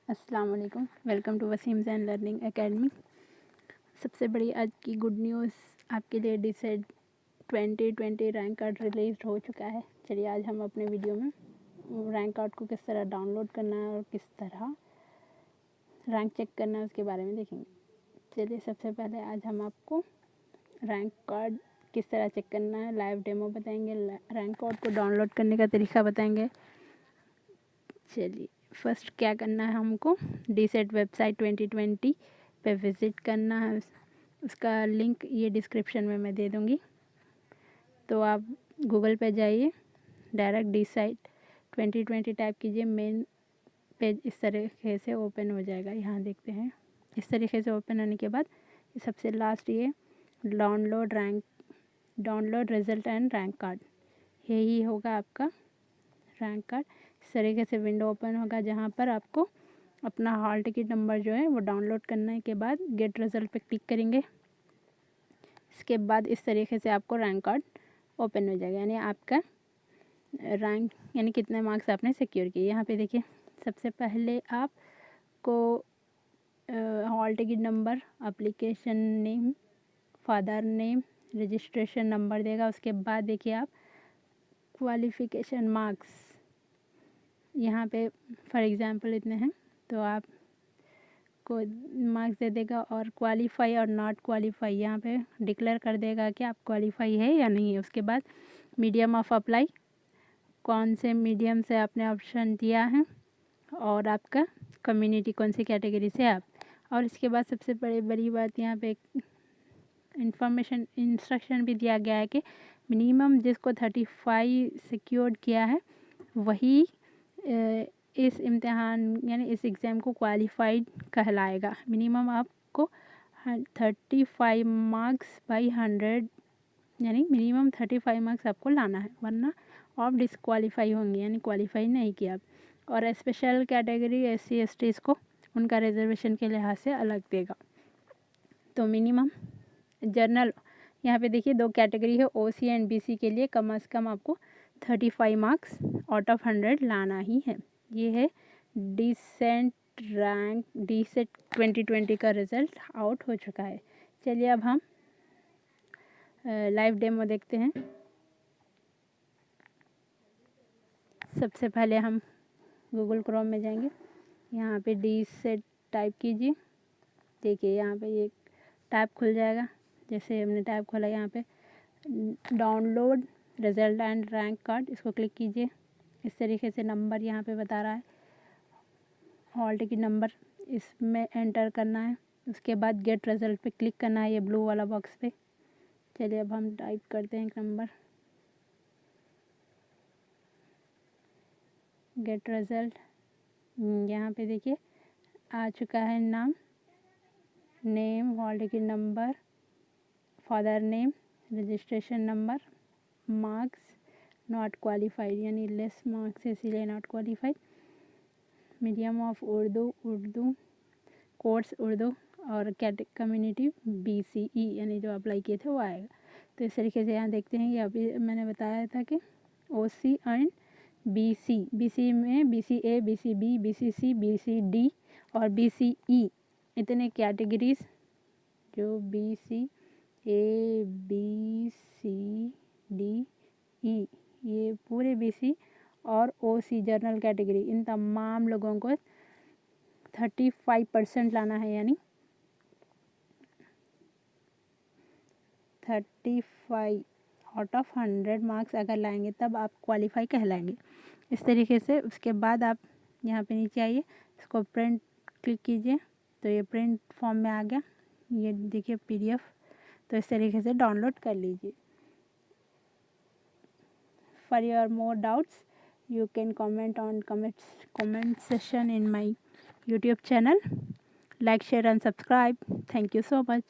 अस्सलाम वालेकुम, welcome to Wasim Zain learning academy. सबसे बड़ी आज की गुड न्यूज़ आपके लिए DSET 2020 रैंक कार्ड रिलीज हो चुका है। चलिए आज हम अपने वीडियो में रैंक कार्ड को किस तरह डाउनलोड करना है और किस तरह रैंक चेक करना है उसके बारे में देखेंगे। चलिए सबसे पहले आज हम आपको रैंक कार्ड किस तरह चेक करना है लाइव डेमो बताएंगे, रैंक कार्ड को डाउनलोड करने का तरीका बताएंगे। चलिए फर्स्ट क्या करना है, हमको DSET वेबसाइट 2020 पे विज़िट करना है। उसका लिंक ये डिस्क्रिप्शन में मैं दे दूँगी, तो आप गूगल पे जाइए, डायरेक्ट DSET 2020 टाइप कीजिए, मेन पेज इस तरीके से ओपन हो जाएगा। यहाँ देखते हैं, इस तरीके से ओपन होने के बाद सबसे लास्ट ये download result and rank card, यही होगा आपका रैंक कार्ड। इस तरीके से विंडो ओपन होगा जहाँ पर आपको अपना हॉल टिकट नंबर जो है वो डाउनलोड करने के बाद गेट रिज़ल्ट पे क्लिक करेंगे। इसके बाद इस तरीके से आपको रैंक कार्ड ओपन हो जाएगा, यानी आपका रैंक यानी कितने मार्क्स आपने सिक्योर किए। यहाँ पे देखिए सबसे पहले आपको hall ticket number, application name, father name, registration number देगा। उसके बाद देखिए आप क्वालिफ़िकेशन मार्क्स, यहाँ पे फॉर एग्ज़ाम्पल इतने हैं तो आप को मार्क्स दे देगा, और क्वालिफ़ाई और नॉट क्वालिफ़ाई यहाँ पे डिक्लेयर कर देगा कि आप क्वालिफ़ाई है या नहीं है। उसके बाद मीडियम ऑफ अप्लाई, कौन से मीडियम से आपने ऑप्शन दिया है, और आपका कम्युनिटी कौन सी कैटेगरी से आप। और इसके बाद सबसे बड़ी बात, यहाँ पे इंस्ट्रक्शन भी दिया गया है कि मिनिमम जिसको 35 सिक्योर्ड किया है वही इस इम्तिहान यानी इस एग्ज़ाम को क्वालिफाइड कहलाएगा। मिनिमम आपको 35 मार्क्स बाई 100 यानी मिनिमम 35 मार्क्स आपको लाना है, वरना आप डिसक्वालीफाई होंगे, यानी क्वालिफाई नहीं किया आप। और स्पेशल कैटेगरी SC STs को उनका रिजर्वेशन के लिहाज से अलग देगा। तो मिनिमम जर्नल, यहाँ पे देखिए 2 कैटेगरी है, OC एंड BC के लिए कम से कम आपको 35 मार्क्स आउट ऑफ 100 लाना ही है। ये है DSET 2020 का रिज़ल्ट आउट हो चुका है। चलिए अब हम लाइव डेमो देखते हैं। सबसे पहले हम गूगल क्रोम में जाएंगे, यहाँ पे DSET टाइप कीजिए। देखिए यहाँ पे ये टैब खुल जाएगा। जैसे हमने टैब खोला, यहाँ पे download result and rank card, इसको क्लिक कीजिए। इस तरीके से नंबर यहाँ पे बता रहा है, हॉल टिकट नंबर इसमें एंटर करना है। उसके बाद गेट रिज़ल्ट पे क्लिक करना है, ये ब्लू वाला बॉक्स पे। चलिए अब हम टाइप करते हैं एक नंबर, गेट रिज़ल्ट। यहाँ पे देखिए आ चुका है नाम, name, hall ticket number, father name, registration number, marks not qualified यानी लेस मार्क्स है इसीलिए not qualified, medium of Urdu, course Urdu, और कम्युनिटी BCE यानी जो अप्लाई किए थे वो आएगा। तो इस तरीके से यहाँ देखते हैं कि अभी मैंने बताया था कि OC एंड BC में BCA, BCB, BCC, BCD और BCE इतने कैटेगरीज, जो BCA, BCDE ये पूरे BC और OC जनरल कैटेगरी, इन तमाम लोगों को 35% लाना है, यानी 35 आउट ऑफ 100 मार्क्स अगर लाएंगे तब आप क्वालिफाई कहलाएंगे। इस तरीके से उसके बाद आप यहाँ पे नीचे आइए, इसको प्रिंट क्लिक कीजिए तो ये प्रिंट फॉर्म में आ गया। ये देखिए PDF, तो इस तरीके से डाउनलोड कर लीजिए। For your more doubts you can comment on comment section in my YouTube channel. Like, share and subscribe. Thank you so much.